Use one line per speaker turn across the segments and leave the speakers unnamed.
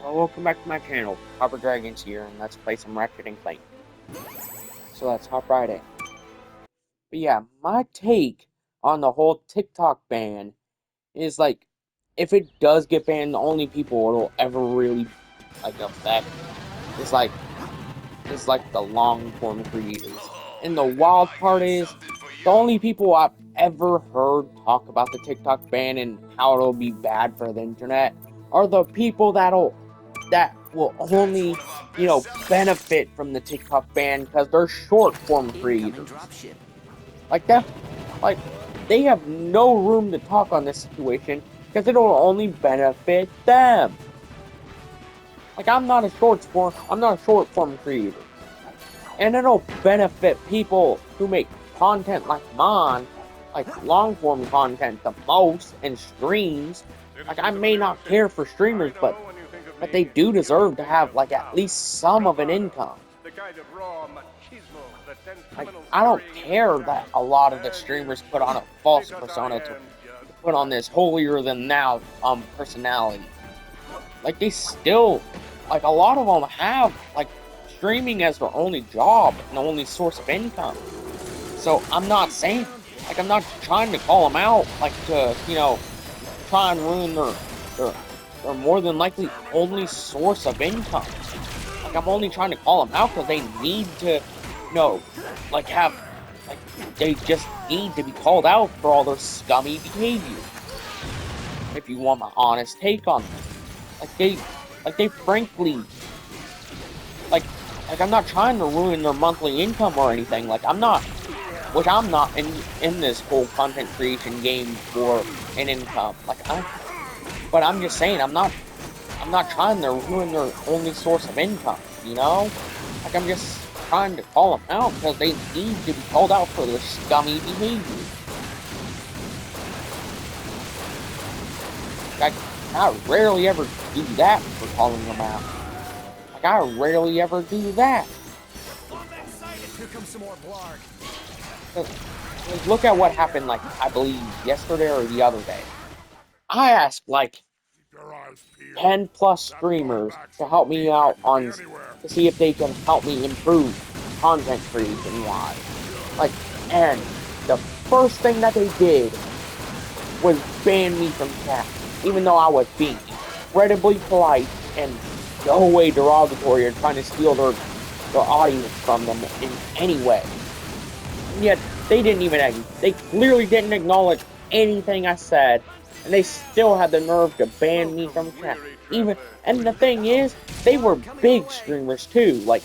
Well, welcome back to my channel. Copper Dragons here, and let's play some Ratchet and Clank. So let's hop right in. But yeah, my take on the whole TikTok ban is like, if it does get banned, the only people it'll ever really affect is like the long form creators. And the wild part is, the only people I've ever heard talk about the TikTok ban and how it'll be bad for the internet are the people that will only, benefit from the TikTok ban because they're short form creators. Like that, like they have no room to talk on this situation because it'll only benefit them. Like I'm not a short form creator, and it'll benefit people who make content like mine, like long form content the most, and streams. Like I may not care for streamers, but they do deserve to have like at least some of an income. Like I don't care that a lot of the streamers put on a false persona to put on this holier than thou personality. Like they still, like a lot of them have like streaming as their only job and the only source of income. So I'm not saying, like I'm not trying to call them out, like to try and ruin their more than likely only source of income. Like I'm only trying to call them out because they need to, they just need to be called out for all their scummy behavior. If you want my honest take on them, they frankly, like I'm not trying to ruin their monthly income or anything. Like I'm not in this whole content creation game for an income. But I'm just saying I'm not trying to ruin their only source of income. Like I'm just trying to call them out because they need to be called out for their scummy behavior. Like I rarely ever do that for calling them out. Like I rarely ever do that.
Here comes some more blarg.
Look at what happened, like, I believe, yesterday or the other day. I asked, like, 10 plus streamers to help me out to see if they can help me improve content creation-wise. Like, and the first thing that they did was ban me from chat, even though I was being incredibly polite and no way derogatory or trying to steal their audience from them in any way. And yet, they clearly didn't acknowledge anything I said, and they still had the nerve to ban me from chat. And the thing is, they were big streamers too, like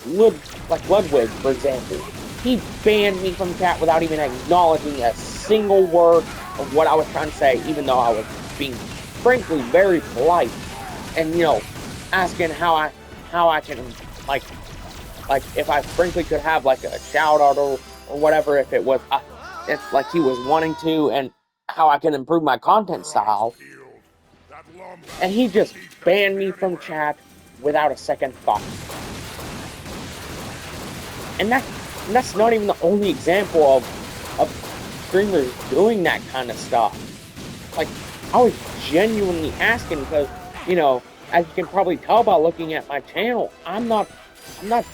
Ludwig, for example. He banned me from chat without even acknowledging a single word of what I was trying to say, even though I was being, frankly, very polite, and asking how I can like if I frankly could have like a shout out or whatever, if it was if like he was wanting to, and how I can improve my content style. And he just banned me from chat without a second thought. And that's not even the only example of streamers doing that kind of stuff. Like I was genuinely asking because, as you can probably tell by looking at my channel, I'm not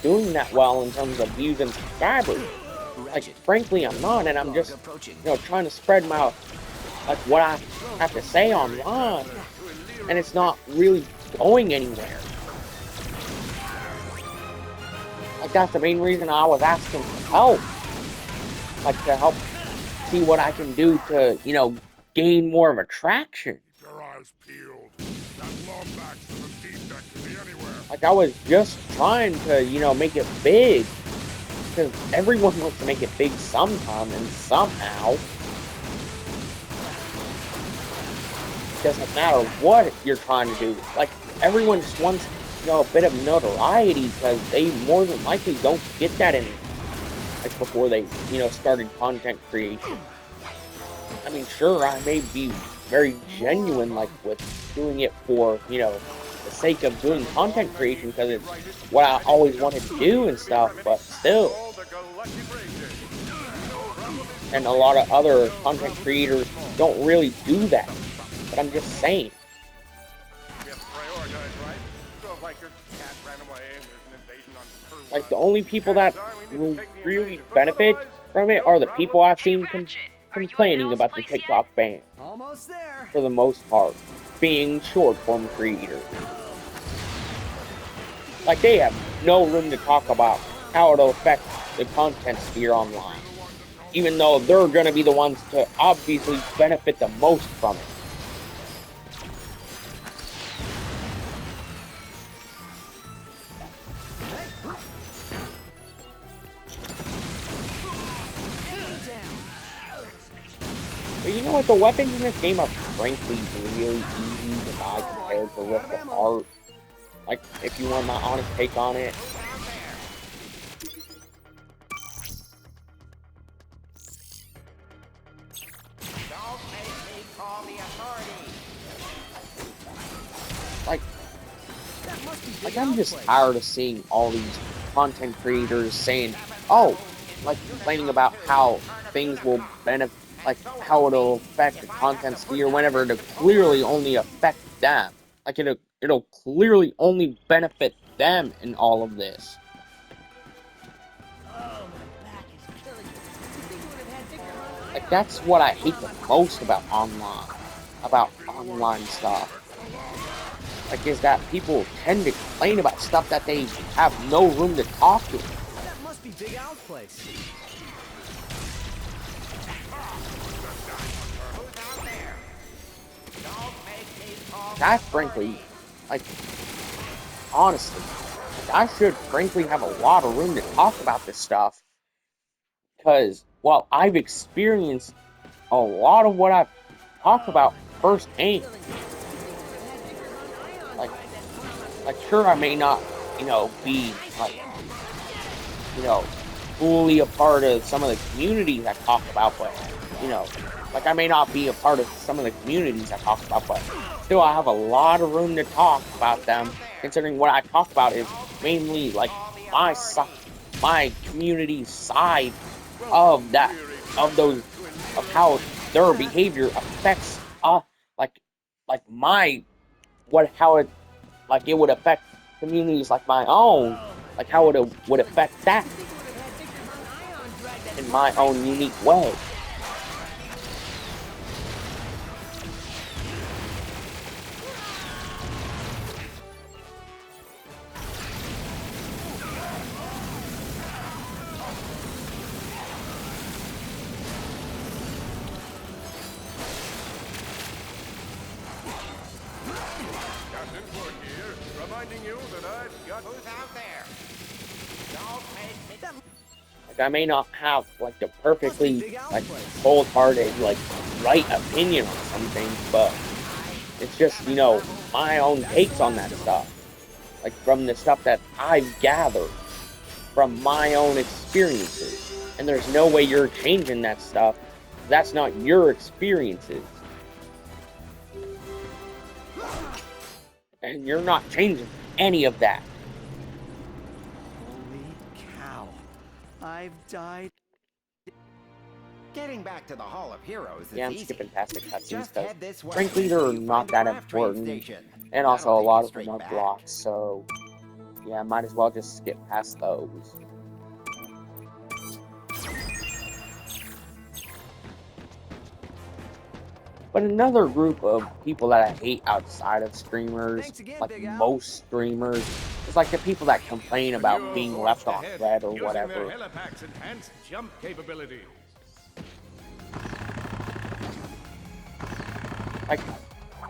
doing that well in terms of views and subscribers. Like, frankly, I'm not, and I'm just, trying to spread my, what I have to say online, and it's not really going anywhere. Like, that's the main reason I was asking for help. Like, to help see what I can do to, gain more of a traction. Like, I was just trying to, make it big. Because everyone wants to make it big sometime and somehow. It doesn't matter what you're trying to do. Like, everyone just wants, a bit of notoriety because they more than likely don't get that before they, started content creation. I mean, sure, I may be very genuine, with doing it for, the sake of doing content creation because it's what I always wanted to do and stuff, but still. And a lot of other content creators don't really do that. But I'm just saying.
So if, like, your cat ran away and there's an invasion on her
Like, the
run,
only people that
chances are we need to
will
take the
really
invasion. But
benefit
otherwise,
from it
no
are the
problem.
people I've
Hey,
seen
Ratchet, are you in
complaining
Al's
about the
place yet?
TikTok ban,
Almost there.
for the most part, being short form creators. Like, they have no room to talk about how it'll affect the content sphere online, even though they're going to be the ones to obviously benefit the most from it. But you know what? The weapons in this game are frankly really easy to buy compared to rip apart. Like, if you want my honest take on it.
Don't make me call the authorities.
Like I'm just tired of seeing all these content creators saying, oh, like complaining about how things will benefit, like how it'll affect the content sphere whenever it'll clearly only affect them. Like it'll clearly only benefit them in all of this. Like that's what I hate the most about online stuff. Like, is that people tend to complain about stuff that they have no room to talk to.
That must be Big Al's place.
Who's out there? Don't make me call the
I
authorities.
frankly, like, honestly, like, I should frankly have a lot of room to talk about this stuff. Because, well, I've experienced a lot of what I've talked about firsthand. Like, sure, I may not, be, like, fully a part of some of the communities I talk about, but, like, I may not be a part of some of the communities I talk about, but still, I have a lot of room to talk about them, considering what I talk about is mainly, like, my community's side of that, of how their behavior affects, like, my, how it, like, it would affect communities like my own, like, how it would affect that in my own unique way.
Captain Wood here, reminding you that I've got...
Who's out there? Don't make me...
Like, I may not have, like, the perfectly, like, cold-hearted, like, right opinion on something, but it's just, my own takes on that stuff. Like, from the stuff that I've gathered from my own experiences. And there's no way you're changing that stuff. That's not your experiences. And you're not changing any of that.
Holy cow. I've died.
Getting back to the Hall of Heroes is
Yeah, I'm
easy.
skipping past the cutscenes
Just
because,
head this way
frankly, they're
until you
not
find the
that
craft train
important.
station.
And also,
That'll
a
take
lot
you
of them
straight
are
back.
blocked, so yeah, might as well just skip past those. But another group of people that I hate outside of streamers,
Thanks again,
like
Big Al.
most streamers, is like the people that complain about
You're
being
forged
left on
ahead,
red or
using
whatever.
their helipack's enhanced jump capabilities.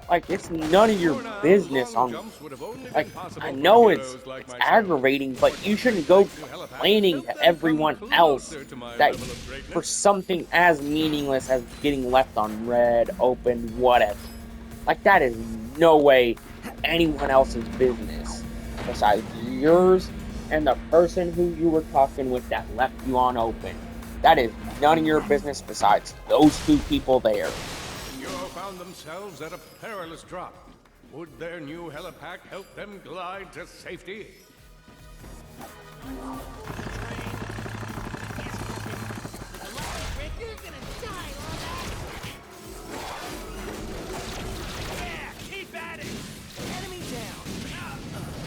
Like it's none of your
For now,
business
long
on,
jumps would have only
like,
been possible
I
for
know
heroes
it's
like myself.
aggravating, but you shouldn't go complaining to everyone else that for something as meaningless as getting left on red, open, whatever. Like, that is no way anyone else's business besides yours and the person who you were talking with that left you on open. That is none of your business besides those two people there.
Senor found themselves at a perilous drop. Would their new helipack help them glide to safety?
Yeah, keep at it. Enemy down.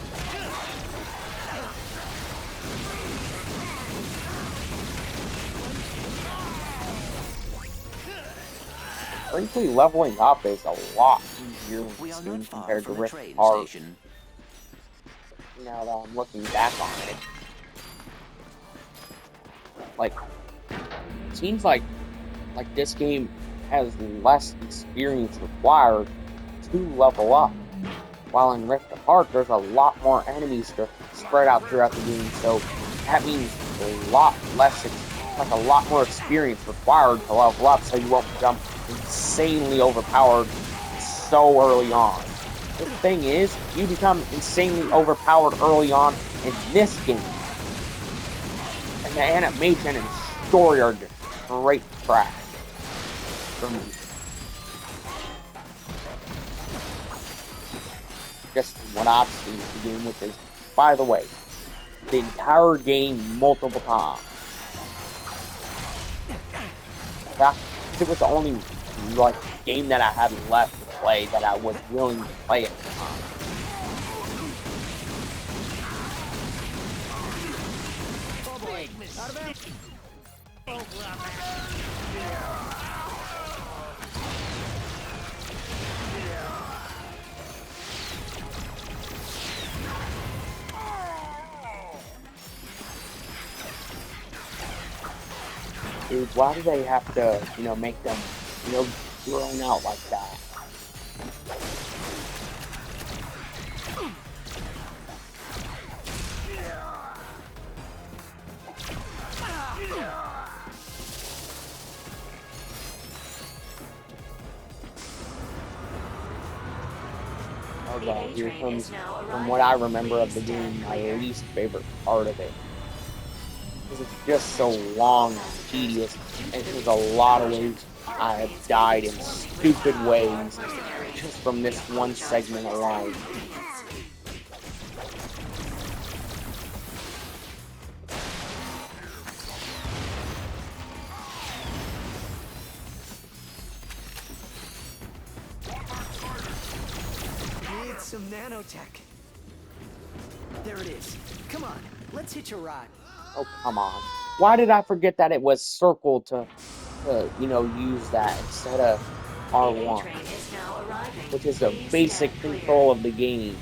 frankly, leveling up is a lot easier in
We
this
are
game
not far
compared to
from the
Rift
train
Apart.
station.
Now that I'm looking back on it, like, seems like this game has less experience required to level up. While in Rift Apart, there's a lot more enemies to spread out throughout the game, so that means a lot less, a lot more experience required to level up, so you won't become insanely overpowered so early on. The thing is, you become insanely overpowered early on in this game, and the animation and story are just straight trash for me. Just from what I've seen of the game, which is, by the way, the entire game multiple times. In fact, it was the only game that I had left to play that I was willing to play at the time. Dude, why do they have to, make them, grown out like that? Okay, here comes, from what I remember of the game, my least favorite part of it. Because it's just so long and tedious, and there's a lot of ways I have died in stupid ways just from this one segment alone.
Need some nanotech. There it is. Come on, let's hitch a ride.
Oh, come on. Why did I forget that it was circle to use that instead of R1, which is the basic control of the game.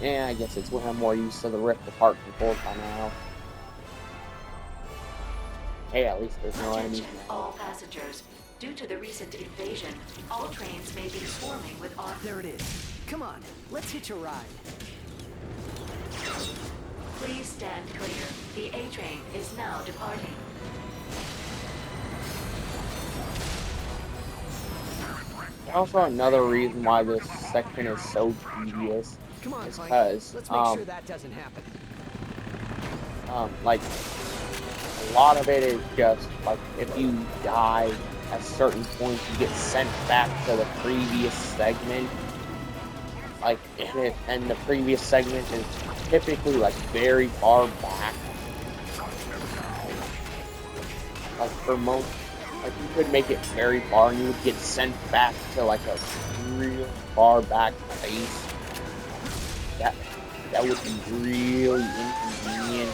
Yeah, I guess it's when I'm more used to the Rift Apart controls by now. Hey, at least there's no enemies now.
All passengers. Due to the recent invasion, all trains may be swarming with
There it is. Come on, let's hitch a ride.
Please stand clear. The A train is now departing.
Also, another reason why this section is so tedious
Come on,
is
Clank.
because,
Let's make sure that doesn't happen.
like, a lot of it is just, like, if you die at certain points, you get sent back to the previous segment. Like, and the previous segment is typically, like, very far back. Like, for most, like, you could make it very far and you would get sent back to, like, a real far back place. That would be really inconvenient.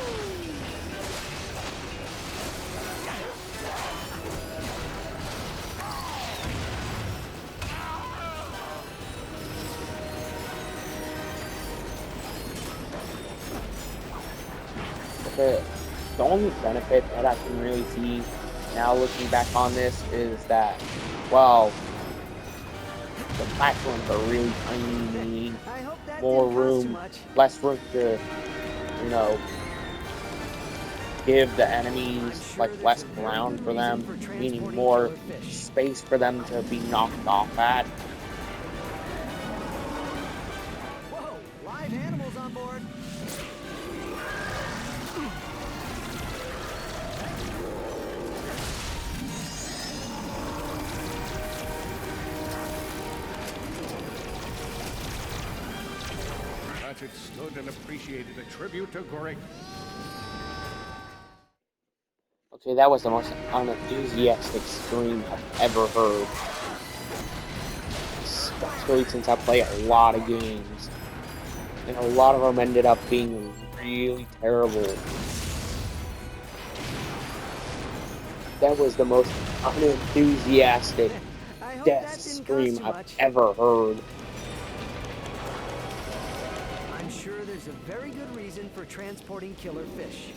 The only benefit that I can really see now looking back on this is that, well, the platforms are really tiny, more room, less room to, give the enemies, like, less ground for them, meaning more space for them to be knocked off at.
Whoa, live animals on board.
Ratchet stood and appreciated a tribute to great.
Okay, that was the most unenthusiastic scream I've ever heard. Especially since I play a lot of games. And a lot of them ended up being really terrible. That was the most unenthusiastic death
that didn't
scream
cost too
I've
much.
ever heard.
I'm sure there's a very good reason for transporting killer fish.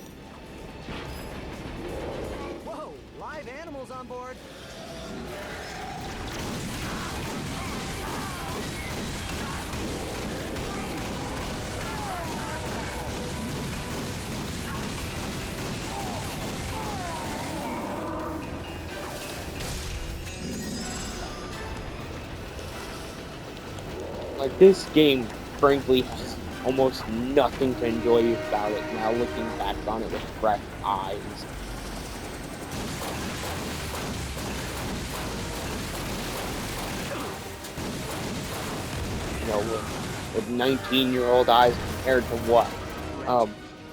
Whoa, live animals on board.
Like, this game, frankly, has almost nothing to enjoy about it now, looking back on it with fresh eyes. You know, with 19-year-old eyes compared to what?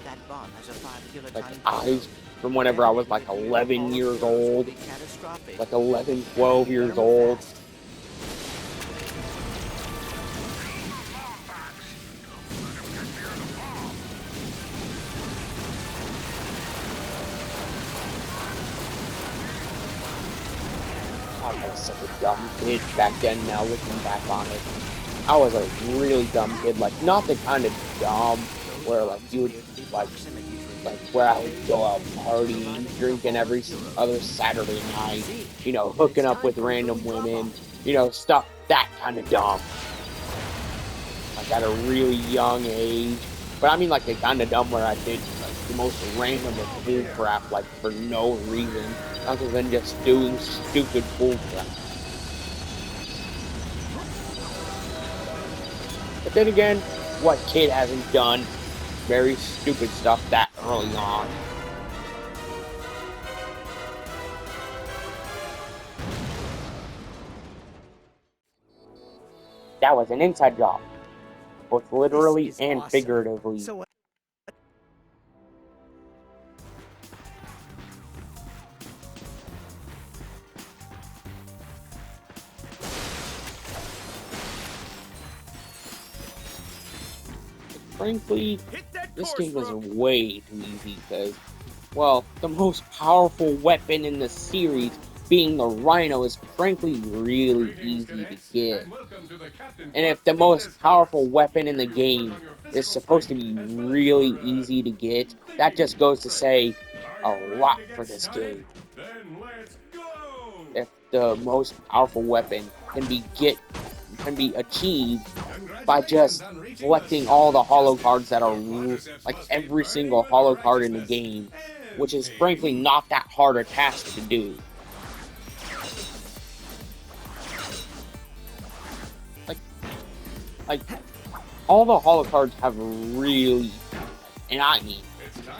That bomb has a 5
Like,
kiloton
eyes from whenever I was like 11 years old,
catastrophic.
like 11, 12 years old. I was such a dumb kid back then, now looking back on it. I was a really dumb kid, like, not the kind of dumb where, like, you would, like where I would go out partying, drinking every other Saturday night, you know, hooking up with random women, you know, stuff, that kind of dumb. Like, at a really young age. But I mean, like, the kind of dumb where I did, like, the most random of bull crap, like, for no reason, other than just doing stupid bull crap. But then again, what kid hasn't done very stupid stuff that early on? That was an inside job, both literally
This is
and
awesome.
figuratively.
So,
Frankly, this game was way too easy because, well, the most powerful weapon in the series, being the Rhino, is frankly really easy to get. And if the most powerful weapon in the game is supposed to be really easy to get, that just goes to say a lot for this game. If the most powerful weapon can be achieved by just collecting all the holo cards that are like every single holo card in the game, which is frankly not that hard a task to do. Like all the holo cards have really, and I mean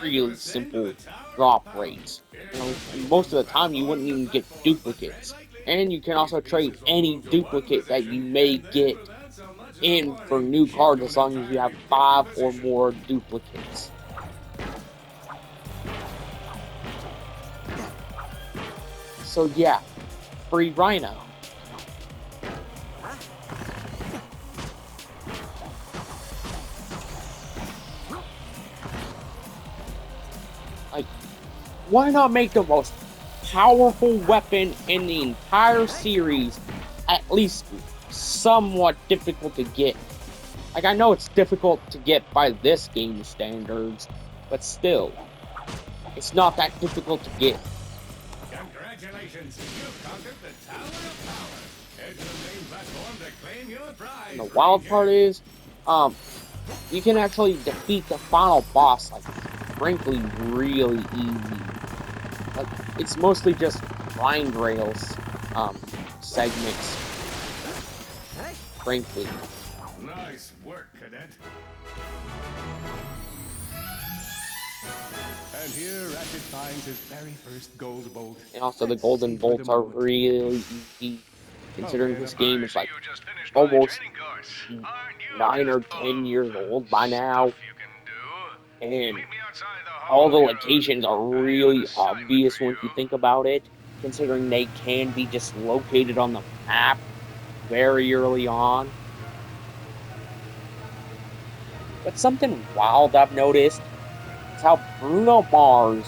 really simple drop rates. You know, most of the time you wouldn't even get duplicates. And you can also trade any duplicate that you may get in for new cards as long as you have 5 or more duplicates. So yeah, free Rhino. Like, why not make the most powerful weapon in the entire series at least somewhat difficult to get? Like, I know it's difficult to get by this game standards, but still, it's not that difficult to get.
Congratulations, you've conquered the Tower of Power. Head to the main platform to claim your prize.
And the wild part is, you can actually defeat the final boss, like, frankly, really easy. Like, it's mostly just grind rails, segments, frankly.
Nice work, Cadet. And here Ratchet finds his very first gold bolt.
And also the golden bolts are really easy, considering this game is like almost 9 or 10 years old by now. And all the locations are really obvious once you think about it, considering they can be just located on the map very early on. But something wild I've noticed is how Bruno Mars,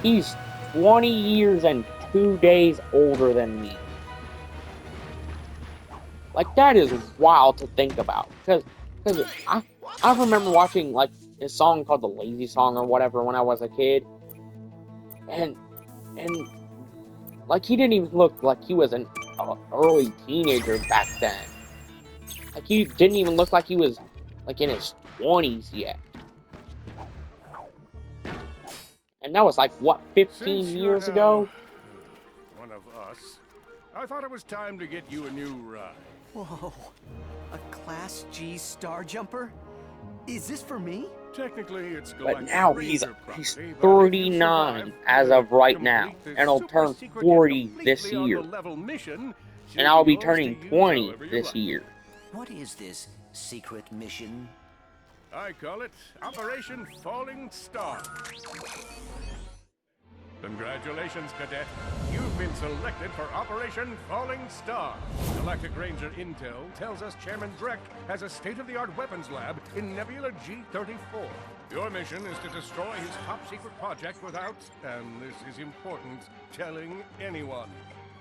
he's 20 years and 2 days older than me. Like, that is wild to think about. Because I remember watching, like, a song called The Lazy Song or whatever when I was a kid. And like, he didn't even look like he was an early teenager back then. Like, he didn't even look like he was, like, in his 20s yet. And that was, like, what, 15
Since
years
you're
ago?
one of us, I thought it was time to get you a new ride.
Whoa. A Class G Star Jumper? Is this for me?
Technically, it's
But now he's
Ranger property, but if you
39
survive,
as of right now.
complete this
And he'll
super
turn
secret
40
and
this
completely
year.
on the level mission,
And I'll be
yours to
turning
use
20
however you
this
like.
year.
What is this secret mission?
I call it Operation Falling Star. Congratulations, Cadet. You've been selected for Operation Falling Star. Galactic Ranger Intel tells us Chairman Drek has a state-of-the-art weapons lab in Nebula G-34. Your mission is to destroy his top-secret project without, and this is important, telling anyone.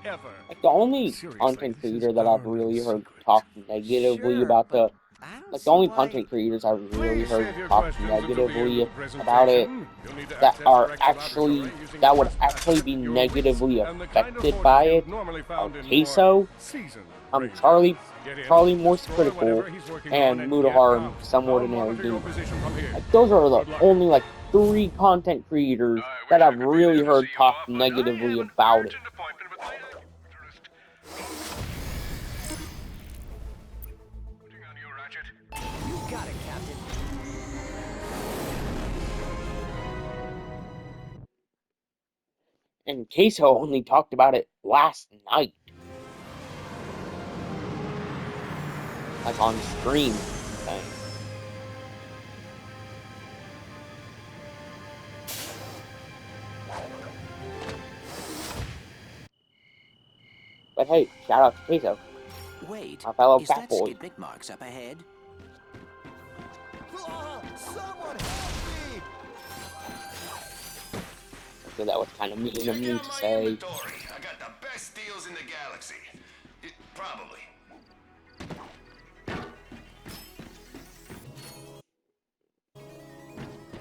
Ever.
Like, the only
Seriously,
content
this is
creator that I've
our
really
little
heard
secret.
talk negatively
Sure,
about
but
the...
I don't
Like,
see
the only
why...
content creators I've really
Please
heard
save your
talk
questions until the end
negatively
of the
about it,
presentation. You'll need to
that
access
are
Drek's
actually...
laboratory using
that
a
would
trespass
actually
chip,
be
your wits,
negatively
and the kind of
affected by
fortitude
it
normally
are
found in
Queso,
more seasoned Rangers.
Charlie
Get in,
Morse
destroy
Critical,
whatever he's working on,
and
get
Mudahar
out.
Some
I'll
Ordinary
monitor your
Gamer.
position from here.
Like, those are the
Good luck.
only, like, 3 content creators that I've really heard talk negatively about it.
You got it, Captain.
And Queso only talked about it last night. Like, on stream thing. But hey, shout out to Queso,
Wait,
my fellow
is
fat
that
boy.
Skidd McMarx up ahead?
Someone help me!
So that was kind of mean of me
Check out
to
my
say.
inventory. I got the best deals in the galaxy. Probably.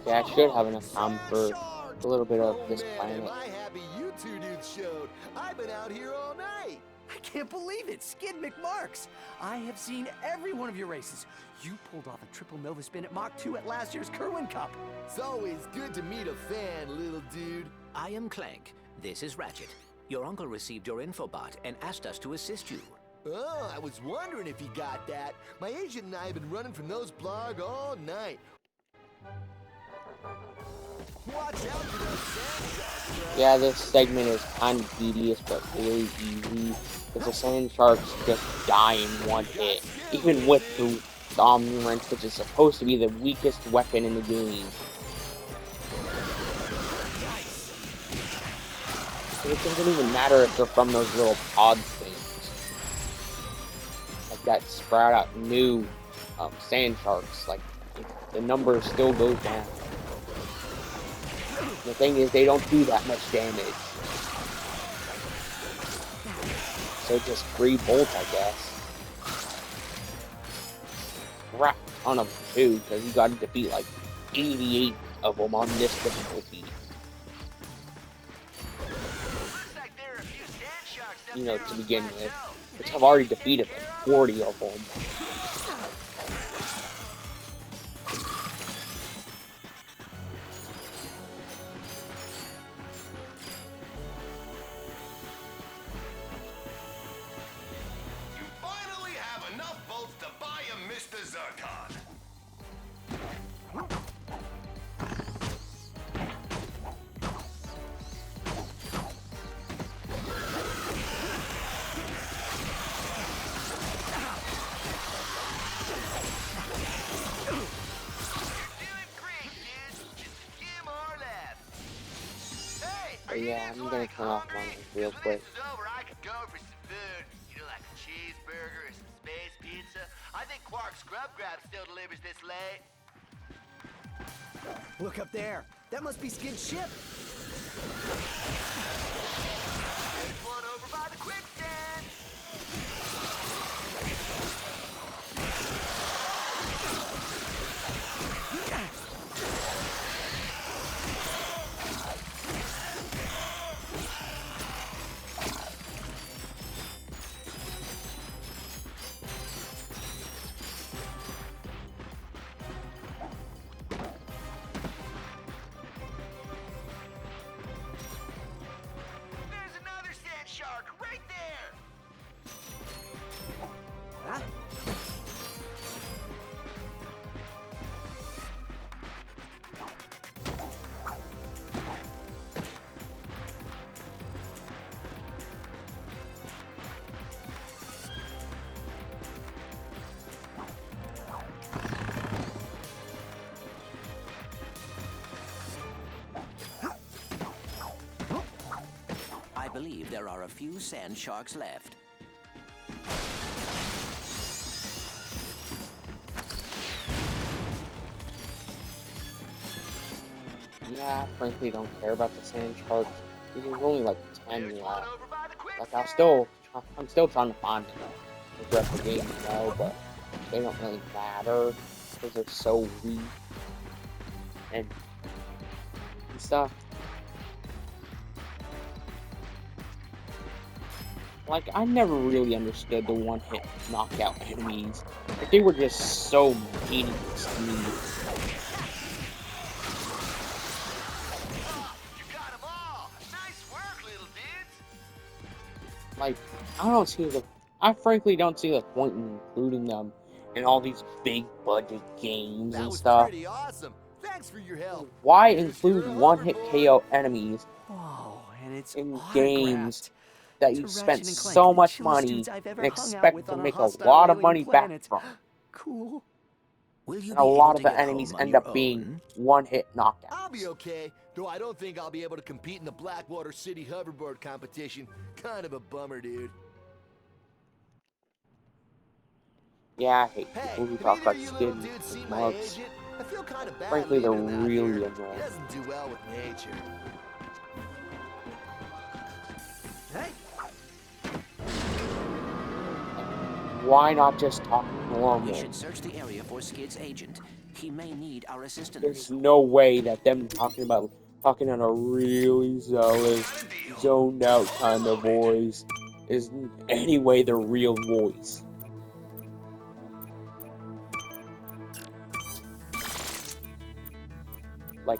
Yeah, I should have enough time for a little bit of this
Man,
planet.
am I happy you two dudes showed. I've been out here all night.
I can't believe it, Skidd McMarx. I have seen every one of your races. You pulled off a triple Nova spin at Mach 2 at last year's Kerwin Cup.
It's always good to meet a fan, little dude.
I am Clank. This is Ratchet. Your uncle received your infobot and asked us to assist you.
Oh, I was wondering if you got that. My agent and I have been running from those blog all night. Watch out for those sand sharks,
Yeah, this segment is kind of tedious, but really easy. Because the sand sharks just die in one hit. Even with the Omni Wrench, which is supposed to be the weakest weapon in the game. It doesn't even matter if they're from those little pod things. Like that sprout out new sand sharks. Like, the number still goes down. The thing is, they don't do that much damage. So just 3 bolts, I guess. Crap ton of them too, because you got to defeat like 88 of them on this difficulty. You know, to begin with. Which I've already defeated like 40 of them.
You finally have enough bolts to buy a Mr. Zircon.
But yeah, I'm gonna turn off mine real quick.
I could go for some food, like a cheeseburger or some space pizza. I think Quark Scrub Grab still delivers this late.
Look up there. That must be Skidd's ship.
There's one over by the quicksand.
There are a few sand sharks left.
Yeah, I frankly don't care about the sand sharks. There's only like 10
There's one
left.
over by the quick
Like,
filter.
I'm still trying to find them. The rest of the game, but they don't really matter because they're so weak and stuff. Like, I never really understood the one-hit knockout enemies. Like, they were just so meaningless to me.
You got 'em all. Nice work, little dudes.
Like, I frankly don't see the point in including them in all these big budget games
That
and
was
stuff.
pretty awesome. Thanks for your help.
Why
Here's
include
your
one-hit
hoverboard.
KO enemies
Whoa, and it's
in
autographed.
games that
To
you
Ratchet
spent
and Clank,
so
the
much
chillest
money
dudes I've ever
and
hung out
expect
with
to
on a
make a
hostile
lot of
alien
money back
planet.
from?
Cool.
Will you
And a
be
lot
able
of
to
the
get
enemies
home on
end
your
up being
own?
one-hit knockouts.
I'll be okay, though I don't think I'll be able to compete in the Blackwater City hoverboard competition. Kind of a bummer, dude.
Yeah, I hate
Hey,
people who
have
talk
either
about
of you
Skidd
little
and
dudes seen my
McMarx.
agent? I feel kind of bad
Frankly, they're
leaving him out
really
here.
annoying.
He doesn't do well with nature.
Hey,
Why not just talk
We
normal?
should search the area for Skidd's agent. He may need our assistance.
There's no way that them talking in a really zealous, zoned out kind of voice is in any way their real voice. Like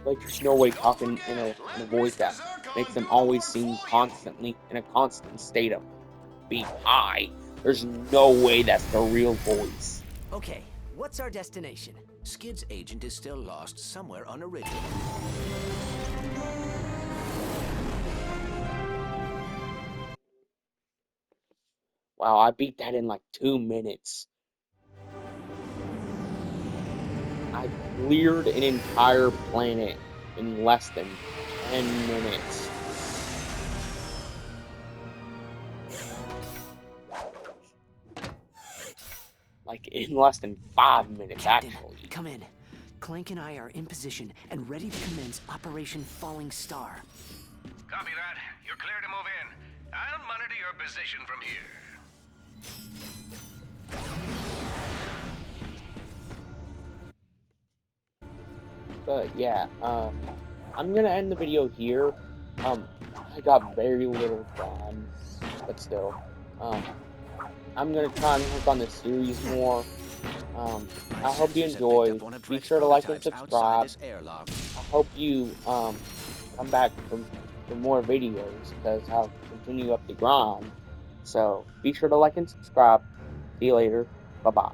there's no way talking in a voice that makes them always seem constantly in a constant state of being high. There's no way that's the real voice.
okay, what's our destination?
Skidd's agent is still lost somewhere on Iridium.
Wow, I beat that in like 2 minutes. I cleared an entire planet in less than 10 minutes. Like, in less than 5 minutes,
Captain,
actually.
come in. Clank and I are in position and ready to commence Operation Falling Star.
Copy that. You're clear to move in. I'll monitor your position from here.
But, yeah, I'm gonna end the video here. I got very little done, but still. I'm gonna try and work on this series more. I hope you
Sensors have picked
enjoy.
up one of
Be
Dreck's
sure to like and
prototypes outside
subscribe.
this airlock.
I hope you come back for more videos because I'll continue up the grind. So be sure to like and subscribe. See you later. Bye bye.